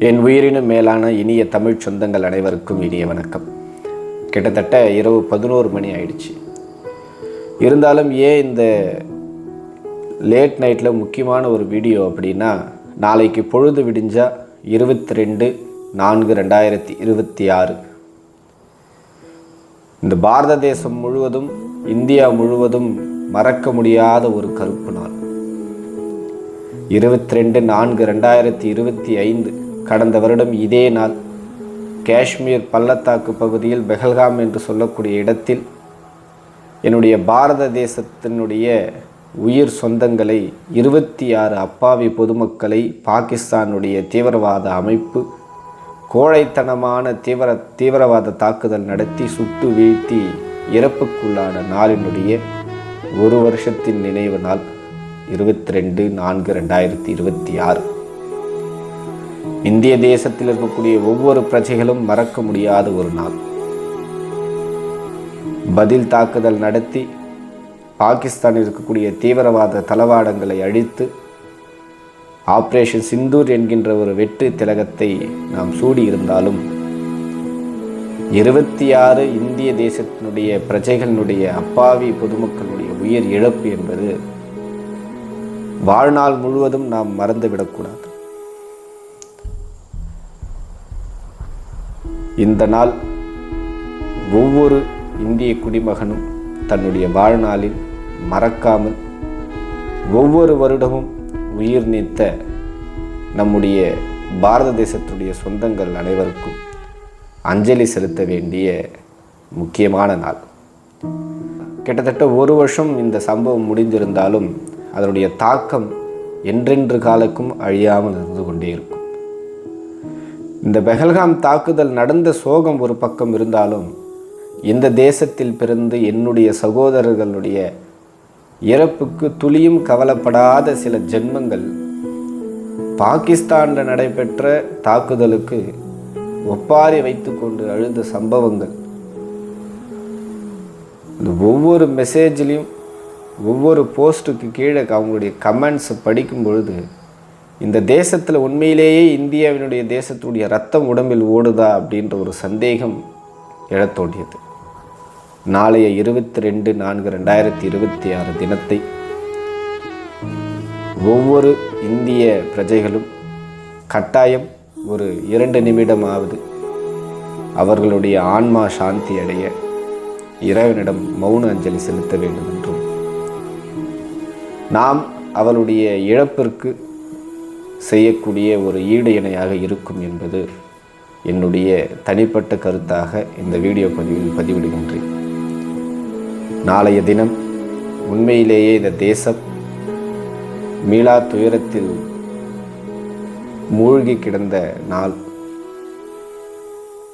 என் உயிரினும் மேலான இனிய தமிழ் சொந்தங்கள் அனைவருக்கும் இனிய வணக்கம். கிட்டத்தட்ட இரவு 11 மணி ஆயிடுச்சு. இருந்தாலும் ஏன் இந்த லேட் நைட்டில் முக்கியமான ஒரு வீடியோ அப்படின்னா, நாளைக்கு பொழுது விடிஞ்சா 22/4/2026 இந்த பாரத தேசம் முழுவதும், இந்தியா முழுவதும் மறக்க முடியாத ஒரு கருப்பு நாள். 22/4/2025 கடந்த வருடம் இதே நாள் காஷ்மீர் பள்ளத்தாக்கு பகுதியில் பெஹல்காம் என்று சொல்லக்கூடிய இடத்தில் என்னுடைய பாரத தேசத்தினுடைய உயிர் சொந்தங்களை 26 அப்பாவி பொதுமக்களை பாகிஸ்தானுடைய தீவிரவாத அமைப்பு கோழைத்தனமான தீவிரவாத தாக்குதல் நடத்தி சுட்டு வீழ்த்தி இறப்புக்குள்ளான நாளினுடைய ஒரு வருஷத்தின் நினைவு நாள் 22/4/2026. இந்திய தேசத்தில் இருக்கக்கூடிய ஒவ்வொரு பிரஜைகளும் மறக்க முடியாத ஒரு நாள். பதில் தாக்குதல் நடத்தி பாகிஸ்தானில் இருக்கக்கூடிய தீவிரவாத தளவாடங்களை அழித்து ஆப்ரேஷன் சிந்தூர் என்கின்ற ஒரு வெற்றி திலகத்தை நாம் சூடியிருந்தாலும் 26 இந்திய தேசத்தினுடைய பிரஜைகளினுடைய அப்பாவி பொதுமக்களுடைய உயிர் இழப்பு என்பது வாழ்நாள் முழுவதும் நாம் மறந்துவிடக்கூடாது. இந்த நாள் ஒவ்வொரு இந்திய குடிமகனும் தன்னுடைய வாழ்நாளில் மறக்காமல் ஒவ்வொரு வருடமும் உயிர் நீத்த நம்முடைய பாரத தேசத்துடைய சொந்தங்கள் அனைவருக்கும் அஞ்சலி செலுத்த வேண்டிய முக்கியமான நாள். கிட்டத்தட்ட ஒரு வருஷம் இந்த சம்பவம் முடிந்திருந்தாலும் அதனுடைய தாக்கம் என்றென்று காலக்கும் அழியாமல் இருந்து கொண்டே இருக்கும். இந்த பெஹல்காம் தாக்குதல் நடந்த சோகம் ஒரு பக்கம் இருந்தாலும், இந்த தேசத்தில் பிறந்து என்னுடைய சகோதரர்களுடைய இறப்புக்கு துளியும் கவலைப்படாத சில ஜென்மங்கள் பாகிஸ்தானில் நடைபெற்ற தாக்குதலுக்கு ஒப்பாரி வைத்து கொண்டு அழுத சம்பவங்கள், ஒவ்வொரு மெசேஜ்லையும் ஒவ்வொரு போஸ்ட்டுக்கு கீழே அவங்களுடைய கமெண்ட்ஸை படிக்கும் பொழுது இந்த தேசத்தில் உண்மையிலேயே இந்தியாவினுடைய தேசத்துடைய ரத்தம் உடம்பில் ஓடுதா அப்படின்ற ஒரு சந்தேகம் எழத்தோடியது. நாளைய 22/4/2026 தினத்தை ஒவ்வொரு இந்திய பிரஜைகளும் கட்டாயம் ஒரு 2 நிமிடமாவது அவர்களுடைய ஆன்மா சாந்தி அடைய இறைவனிடம் மௌன அஞ்சலி செலுத்த வேண்டும் என்றும், நாம் அவளுடைய இழப்பிற்கு செய்யக்கூடிய ஒரு ஈடு இணையாக இருக்கும் என்பது என்னுடைய தனிப்பட்ட கருத்தாக இந்த வீடியோ பதிவில் பதிவிடுகின்றேன். நாளைய தினம் உண்மையிலேயே இந்த தேசம் மீளா துயரத்தில் மூழ்கி கிடந்த நாள்.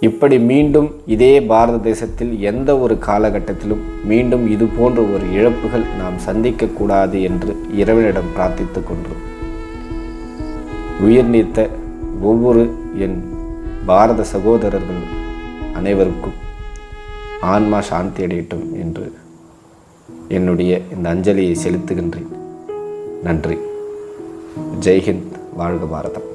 இப்படி மீண்டும் இதே பாரத தேசத்தில் எந்த ஒரு காலகட்டத்திலும் மீண்டும் இது போன்ற ஒரு இழப்புகள் நாம் சந்திக்கக்கூடாது என்று இறைவனிடம் பிரார்த்தித்து கொண்டோம். உயிர் நீத்த ஒவ்வொரு என் பாரத சகோதரர்கள் அனைவருக்கும் ஆன்மா சாந்தி அடையட்டும் என்று என்னுடைய இந்த அஞ்சலியை செலுத்துகின்றேன். நன்றி. ஜெய்ஹிந்த். வாழ்க பாரதம்.